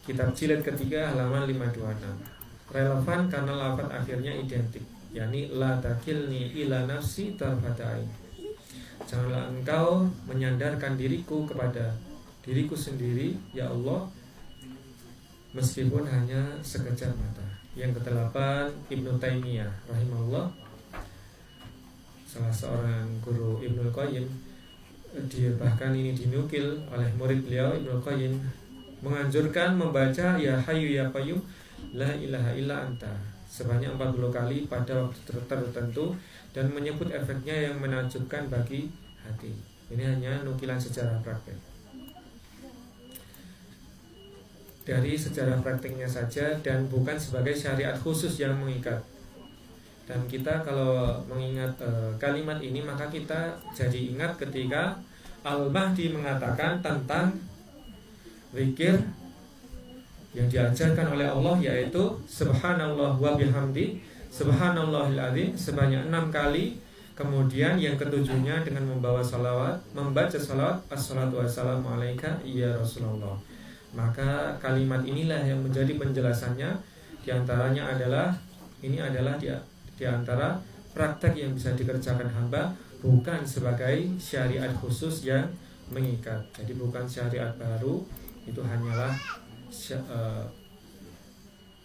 kitab jilid ketiga halaman 526. Relevan karena lafaz akhirnya identik. yakni la takilni ila nafsi tarfata ain. Janganlah engkau menyandarkan diriku kepada diriku sendiri ya Allah meskipun hanya sekejap mata. Yang kedelapan, Ibnu Taimiyah rahimahullah, salah seorang guru Ibnu Qayyim, dia bahkan ini dinukil oleh murid beliau Ibnu Qayyim, menganjurkan membaca ya Hayyu ya Qayyum la ilaha illa anta sebanyak 40 kali pada waktu tertentu dan menyebut efeknya yang menakjubkan bagi hati. Ini hanya nukilan sejarah praktek. Dari sejarah praktiknya saja dan bukan sebagai syariat khusus yang mengikat. Dan kita kalau mengingat kalimat ini maka kita jadi ingat ketika Al-Mahdi mengatakan tentang zikir yang diajarkan oleh Allah, yaitu subhanallah wa bihamdi subhanallahil azim sebanyak 6 kali. Kemudian yang ketujuhnya dengan membawa salawat, membaca salawat assalatu wassalamu alaika ya Rasulullah. Maka kalimat inilah yang menjadi penjelasannya. Di antaranya adalah ini adalah di antara praktek yang bisa dikerjakan hamba, bukan sebagai syariat khusus yang mengikat. Jadi bukan syariat baru, itu hanyalah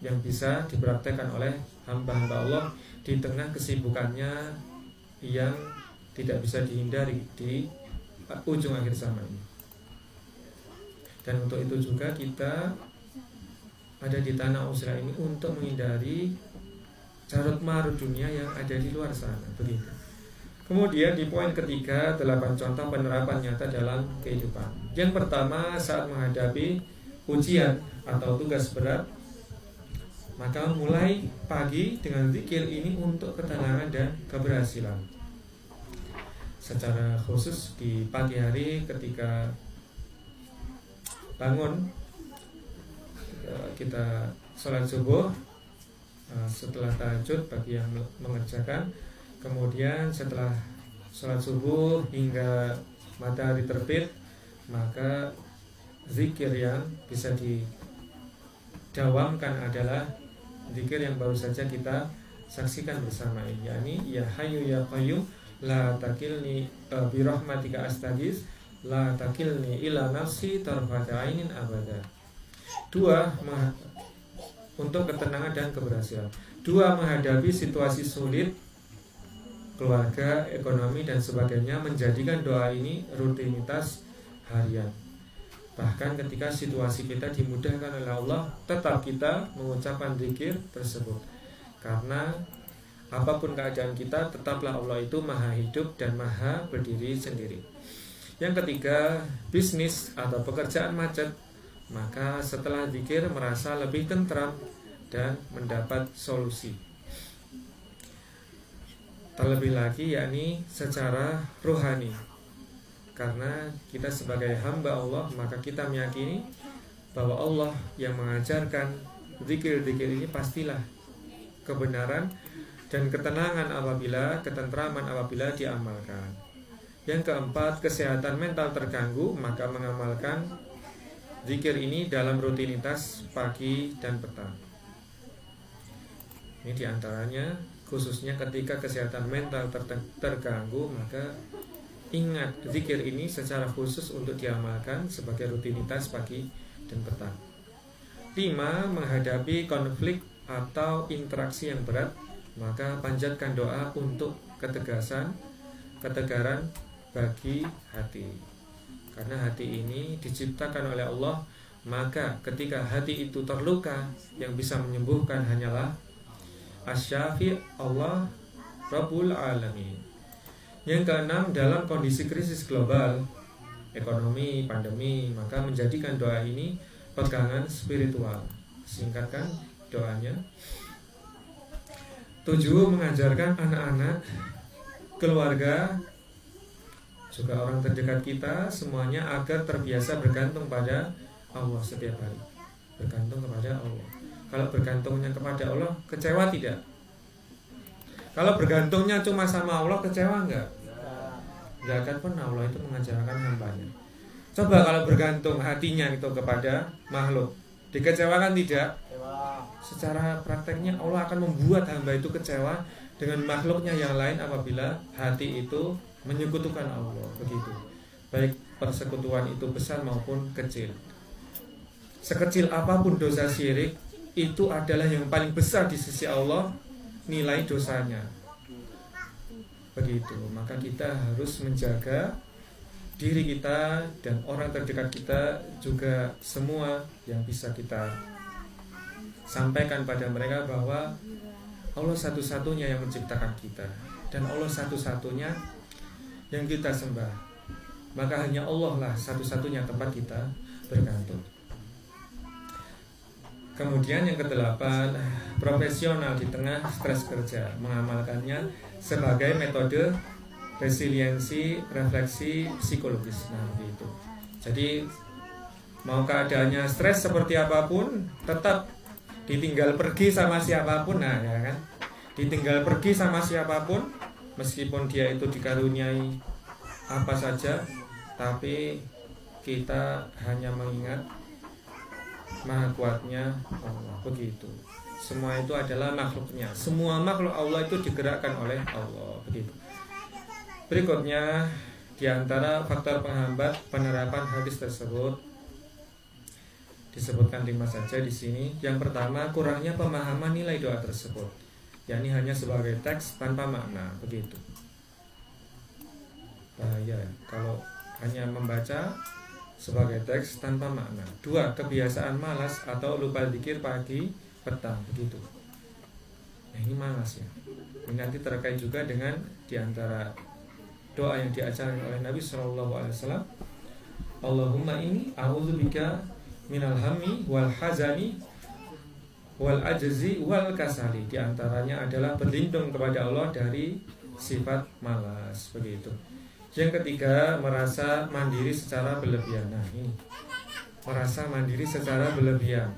yang bisa dipraktekkan oleh hamba-hamba Allah di tengah kesibukannya yang tidak bisa dihindari di ujung akhir zaman ini. Dan untuk itu juga kita ada di tanah Usra ini untuk menghindari carut marut dunia yang ada di luar sana. Begitu. Kemudian di poin ketiga, 8 contoh penerapan nyata dalam kehidupan. Yang pertama, saat menghadapi ujian atau tugas berat, maka mulai pagi dengan zikir ini untuk ketenangan dan keberhasilan. Secara khusus di pagi hari ketika bangun, kita sholat subuh, setelah tahajud bagi yang mengerjakan, kemudian setelah sholat subuh hingga matahari terbit, maka zikir yang bisa didawamkan adalah zikir yang baru saja kita saksikan bersama ini, yakni ya Hayyu ya Qayyum la takilni bi rahmatika astaghis la takilni ila nafsi tarfata ainin abada. 2. Untuk ketenangan dan keberhasilan. 2. Menghadapi situasi sulit, keluarga, ekonomi dan sebagainya, menjadikan doa ini rutinitas harian. Bahkan ketika situasi kita dimudahkan oleh Allah, tetap kita mengucapkan zikir tersebut. Karena apapun keadaan kita, tetaplah Allah itu maha hidup dan maha berdiri sendiri. Yang ketiga, bisnis atau pekerjaan macet, maka setelah zikir merasa lebih tentram dan mendapat solusi. Terlebih lagi yakni secara rohani. Karena kita sebagai hamba Allah, maka kita meyakini bahwa Allah yang mengajarkan zikir-zikir ini pastilah kebenaran dan ketenangan ketentraman apabila diamalkan. Yang keempat, kesehatan mental terganggu, maka mengamalkan zikir ini dalam rutinitas pagi dan petang. Ini diantaranya, khususnya ketika kesehatan mental terganggu, maka ingat zikir ini secara khusus untuk diamalkan sebagai rutinitas pagi dan petang. 5. Menghadapi konflik atau interaksi yang berat, maka panjatkan doa untuk ketegaran bagi hati. Karena hati ini diciptakan oleh Allah, maka ketika hati itu terluka, yang bisa menyembuhkan hanyalah Asy-Syafi' Allah Rabbul Alamin. Yang keenam, dalam kondisi krisis global, ekonomi, pandemi, maka menjadikan doa ini pegangan spiritual. Singkatkan doanya. 7. Mengajarkan anak-anak, keluarga, juga orang terdekat kita semuanya agar terbiasa bergantung pada Allah setiap hari. Bergantung kepada Allah. Kalau bergantungnya kepada Allah, kecewa tidak? Kalau bergantungnya cuma sama Allah, kecewa enggak? Enggak akan pernah. Allah itu mengajarkan hambanya. Coba kalau bergantung hatinya itu kepada makhluk, dikecewakan tidak? Secara prakteknya Allah akan membuat hamba itu kecewa dengan makhluknya yang lain apabila hati itu menyekutukan Allah, begitu. Baik persekutuan itu besar maupun kecil. Sekecil apapun dosa syirik, itu adalah yang paling besar di sisi Allah nilai dosanya. Begitu. Maka kita harus menjaga diri kita dan orang terdekat kita, juga semua yang bisa kita sampaikan pada mereka bahwa Allah satu-satunya yang menciptakan kita, dan Allah satu-satunya yang kita sembah. Maka hanya Allah lah satu-satunya tempat kita bergantung. Kemudian yang kedelapan, profesional di tengah stres kerja, mengamalkannya sebagai metode resiliensi, refleksi psikologis. Nah, begitu. Jadi mau keadaannya stres seperti apapun, tetap ditinggal pergi sama siapapun, nah ya kan, ditinggal pergi sama siapapun, meskipun dia itu dikaruniai apa saja, tapi kita hanya mengingat maha kuatnya Allah, begitu. Semua itu adalah makhluknya, semua makhluk Allah itu digerakkan oleh Allah, begitu. Berikutnya, diantara faktor penghambat penerapan hadis tersebut disebutkan 5 saja di sini. Yang pertama, kurangnya pemahaman nilai doa tersebut, yakni hanya sebagai teks tanpa makna, begitu. Bahaya kalau hanya membaca sebagai teks tanpa makna. 2, kebiasaan malas atau lupa zikir pagi petang, begitu. Nah, ini malas ya. Ini nanti terkait juga dengan diantara doa yang diajarkan oleh Nabi SAW. Allahumma inni a'udzubika minal hammi wal hazani wal ajzi wal kasali. Di antaranya adalah berlindung kepada Allah dari sifat malas, begitu. Yang ketiga, merasa mandiri secara berlebihan. Nah, ini merasa mandiri secara berlebihan,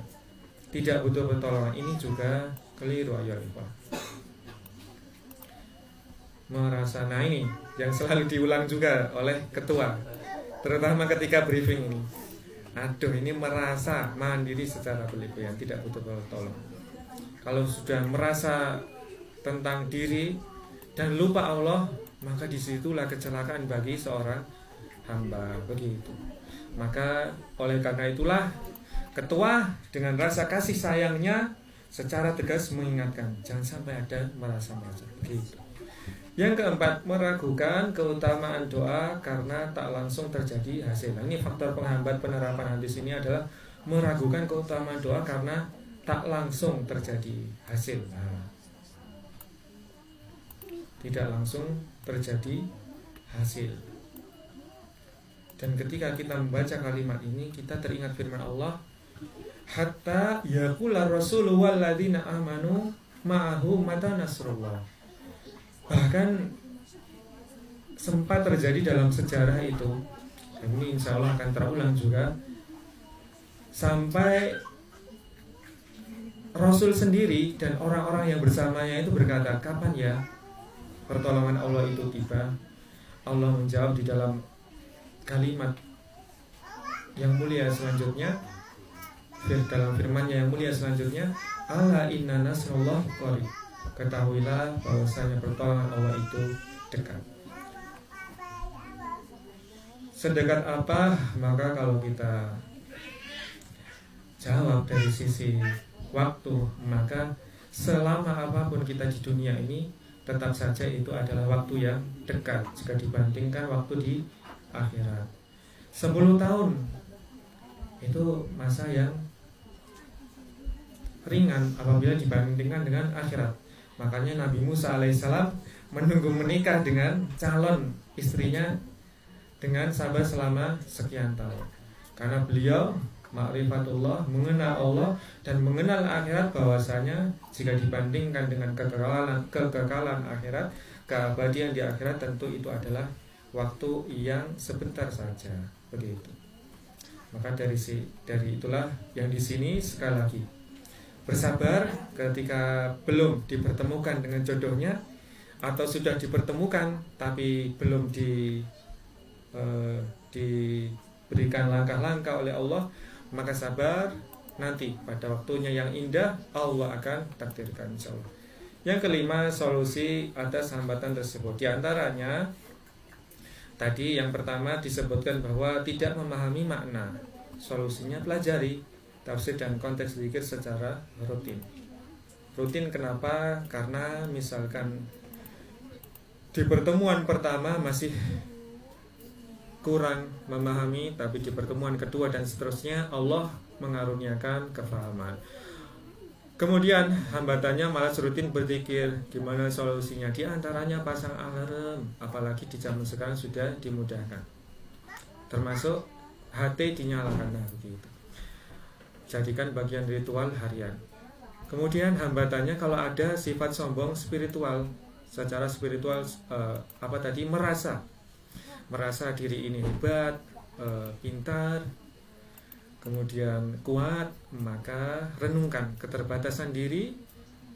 tidak butuh pertolongan, ini juga keliru, ayo Pak. Merasa, nah ini yang selalu diulang juga oleh ketua, terutama ketika briefing ini. Aduh, ini merasa mandiri secara berlebihan, tidak butuh pertolongan. Kalau sudah merasa tentang diri dan lupa Allah, maka disitulah kecelakaan bagi seorang hamba, begitu. Maka oleh karena itulah ketua dengan rasa kasih sayangnya secara tegas mengingatkan, jangan sampai ada merasa-merasa, begitu. Yang keempat, meragukan keutamaan doa karena tak langsung terjadi hasil. Ini faktor penghambat penerapan hadis ini adalah meragukan keutamaan doa karena tak langsung terjadi hasil. Nah, tidak langsung terjadi hasil. Dan ketika kita membaca kalimat ini, kita teringat firman Allah, hatta yaqula rasulu walladzina amanu ma'ahu mata nasrullah. Bahkan sempat terjadi dalam sejarah itu, dan ini insya Allah akan terulang juga, sampai Rasul sendiri dan orang-orang yang bersamanya itu berkata, kapan ya pertolongan Allah itu tiba? Allah menjawab di dalam kalimat yang mulia selanjutnya, dalam firman-Nya yang mulia selanjutnya, ala inna nasrullahi qarib. Ketahuilah bahwasanya pertolongan Allah itu dekat. Sedekat apa? Maka kalau kita jawab dari sisi waktu, maka selama apapun kita di dunia ini, tetap saja itu adalah waktu yang dekat jika dibandingkan waktu di akhirat. 10 tahun itu masa yang ringan apabila dibandingkan dengan akhirat. Makanya Nabi Musa alaihissalam menunggu menikah dengan calon istrinya dengan sabar selama sekian tahun, karena beliau ma'rifatullah, mengenal Allah dan mengenal akhirat, bahwasanya jika dibandingkan dengan kekekalan akhirat, keabadian di akhirat, tentu itu adalah waktu yang sebentar saja, begitu. Maka dari itulah yang di sini sekali lagi bersabar ketika belum dipertemukan dengan jodohnya, atau sudah dipertemukan tapi belum diberikan langkah-langkah oleh Allah, maka sabar, nanti pada waktunya yang indah Allah akan takdirkan, insyaallah. Yang kelima, solusi atas hambatan tersebut. Di antaranya tadi yang pertama disebutkan bahwa tidak memahami makna. Solusinya pelajari tafsir dan konteks zikir secara rutin. Rutin kenapa? Karena misalkan di pertemuan pertama masih kurang memahami, tapi di pertemuan kedua dan seterusnya Allah mengaruniakan kefahaman. Kemudian hambatannya malas rutin berzikir. Gimana solusinya? Di antaranya pasang alarm, apalagi di zaman sekarang sudah dimudahkan. Termasuk HT dinyalakan, nah begitu. Jadikan bagian ritual harian. Kemudian hambatannya kalau ada sifat sombong spiritual, secara spiritual merasa diri ini hebat, pintar, kemudian kuat, maka renungkan keterbatasan diri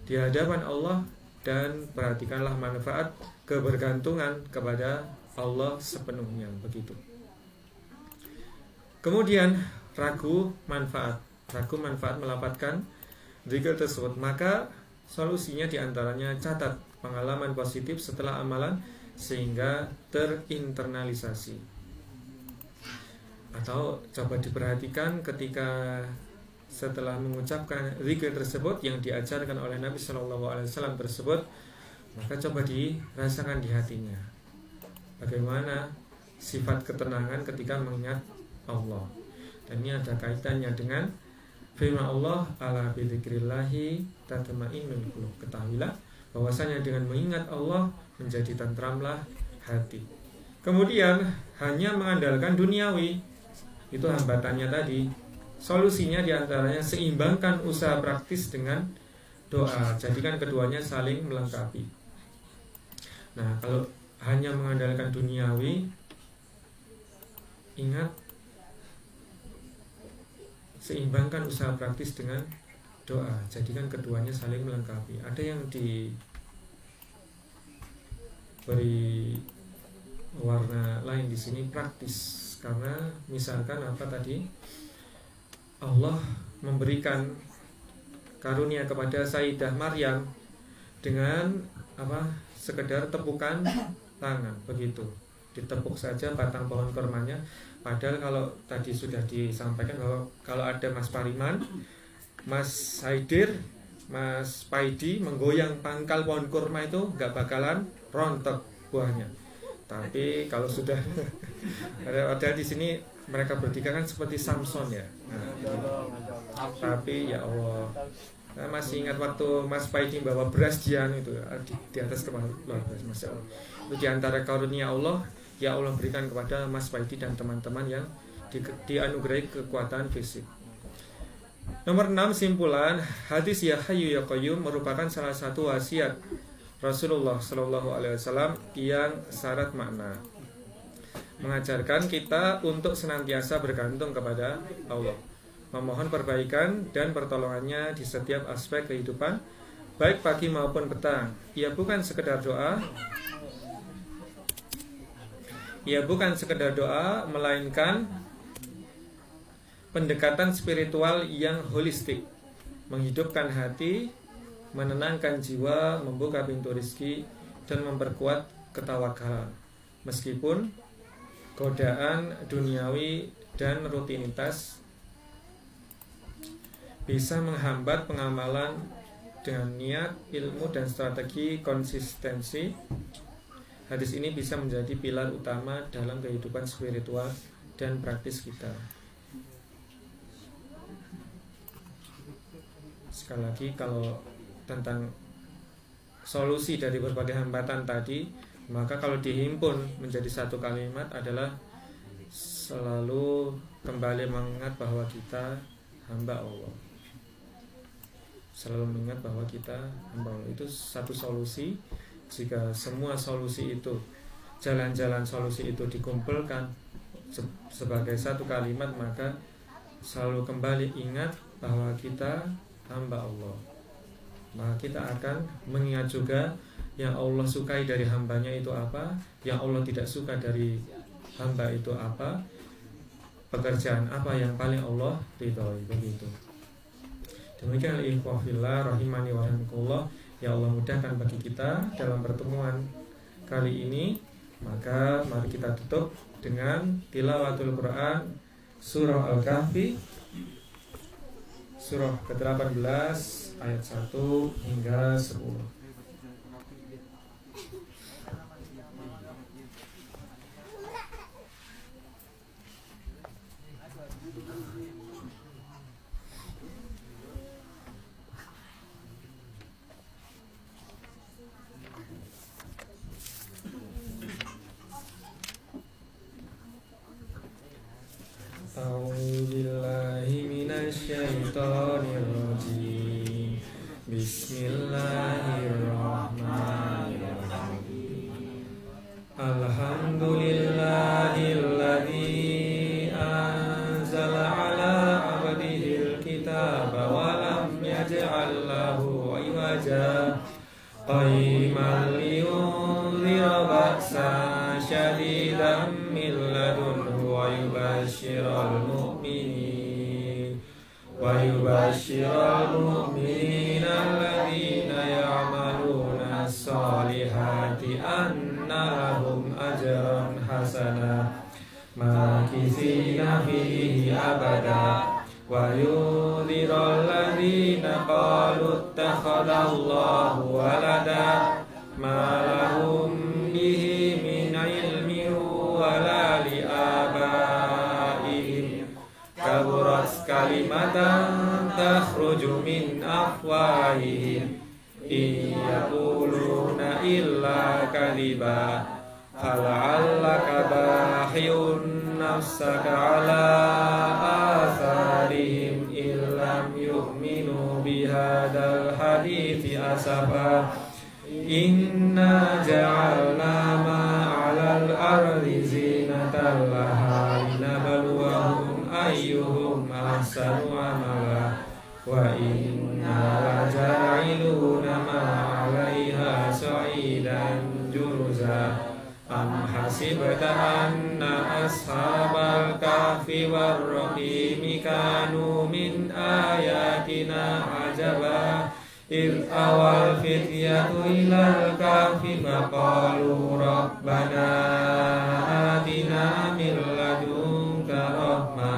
di hadapan Allah dan perhatikanlah manfaat kebergantungan kepada Allah sepenuhnya, begitu. Kemudian ragu manfaat melapatkan zikir tersebut, maka solusinya diantaranya catat pengalaman positif setelah amalan sehingga terinternalisasi. Atau coba diperhatikan ketika setelah mengucapkan zikir tersebut yang diajarkan oleh Nabi SAW tersebut, maka coba dirasakan di hatinya bagaimana sifat ketenangan ketika mengingat Allah. Dan ini ada kaitannya dengan firman Allah, ala bidzikrillahi tatma'innul qulub. Ketahuilah bahwasanya dengan mengingat Allah menjadi tentramlah hati. Kemudian hanya mengandalkan duniawi, itu hambatannya tadi. Solusinya diantaranya seimbangkan usaha praktis dengan doa. Jadikan keduanya saling melengkapi. Nah, kalau hanya mengandalkan duniawi, ingat seimbangkan usaha praktis dengan doa. Jadikan keduanya saling melengkapi. Ada yang diberi warna lain di sini praktis, karena misalkan apa tadi, Allah memberikan karunia kepada Sayyidah Maryam dengan apa, sekedar tepukan tangan, begitu, ditepuk saja batang pohon kurmanya. Padahal kalau tadi sudah disampaikan bahwa kalau ada Mas Pariman, Mas Haidir, Mas Paidi menggoyang pangkal pohon kurma itu nggak bakalan rontok buahnya. Tapi kalau sudah ada di sini mereka bertiga kan seperti Samson ya. Nah, tapi ya Allah, saya masih ingat waktu Mas Paidi bawa beras jian itu di atas kepala, luar biasa, Masya Allah. Itu diantara karunia Allah, ya Allah berikan kepada Mas Paidi dan teman-teman yang dianugerahi kekuatan fisik. Nomor 6, simpulan hadis Ya Hayyu Ya Qayyum merupakan salah satu wasiat Rasulullah SAW yang syarat makna, mengajarkan kita untuk senantiasa bergantung kepada Allah, memohon perbaikan dan pertolongannya di setiap aspek kehidupan, baik pagi maupun petang. Ia bukan sekedar doa, melainkan pendekatan spiritual yang holistik, menghidupkan hati, menenangkan jiwa, membuka pintu rezeki, dan memperkuat ketawakalan. Meskipun godaan duniawi dan rutinitas bisa menghambat pengamalan dengan niat, ilmu, dan strategi konsistensi, hadis ini bisa menjadi pilar utama dalam kehidupan spiritual dan praktis kita. Sekali lagi, kalau tentang solusi dari berbagai hambatan tadi, maka kalau dihimpun menjadi satu kalimat adalah selalu kembali mengingat bahwa kita hamba Allah. Selalu mengingat bahwa kita hamba Allah. Itu satu solusi. Jika semua solusi itu, jalan-jalan solusi itu dikumpulkan sebagai satu kalimat, maka selalu kembali ingat bahwa kita hamba Allah. Maka kita akan mengingat juga yang Allah sukai dari hambanya itu apa, yang Allah tidak suka dari hamba itu apa, pekerjaan apa yang paling Allah ridhoi, begitu. Demikian ikhwah fillah rahimani wa rahimakumullah Ya Allah, mudahkan bagi kita dalam pertemuan kali ini. Maka mari kita tutup dengan tilawatul Quran surah Al-Kahfi, surah ke-18 ayat 1 hingga 10. A'udzubillahi minasyaitonirrajim. Bismillahirrahmanirrahim. Alhamdulillahilladzi anzala ala abdihil kitaba wa lam yaj'al lahu iwaja qayyiman liyunzira ba'san syadidan min ladunhu wa yubashshiral mu'minina alladzina ya'maluna as-solihati anna lahum ajran hasana makithina fihi abada wa yudhiral ladzina qalu ittakhadallahu walada ma lahum bihi min ilmin wala li abaihim kaburat kalimatan takhruju min afwahihim yaquluna illa kadhiba fal'allaka bakhiyun nafsaka ala atharihim illam yu'minu bihadal hadithi asafa inna ja'alna ma'alal ardi zinatan laha linabluwahum ayyuhum ahsanu amala wa inna laja'iluna ma'alaiha sa'idan juruza am hasibta anna ashabal kahfi warraqimi kanu min ayatina ajaba إذ أوى الفتية إلى الكهف فقالوا ربنا آتنا من لدنك رحمة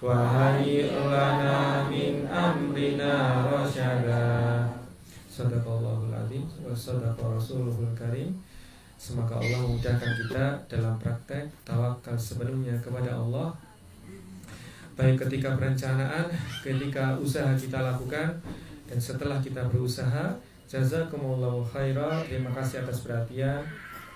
وهيئ لنا من أمرنا رشدا. Sadaqallahul Azim wa sadaqa Rasuluhul Karim. Semoga Allah memudahkan kita dalam praktek tawakal sepenuhnya kepada Allah, baik ketika perencanaan, ketika usaha kita lakukan, dan setelah kita berusaha. Jazakumullahu khairan. Terima kasih atas perhatian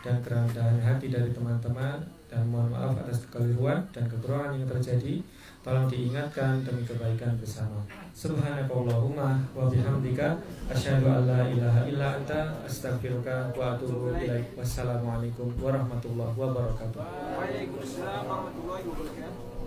dan kerendahan hati dari teman-teman, dan mohon maaf atas kekeliruan dan kekurangan yang terjadi. Tolong diingatkan demi kebaikan bersama. Subhanakallahumma wa bihamdika asyhadu an la ilaha illa anta astaghfiruka wa atubu ilaik. Wassalamualaikum warahmatullahi wabarakatuh. Waalaikumsalam warahmatullahi wabarakatuh.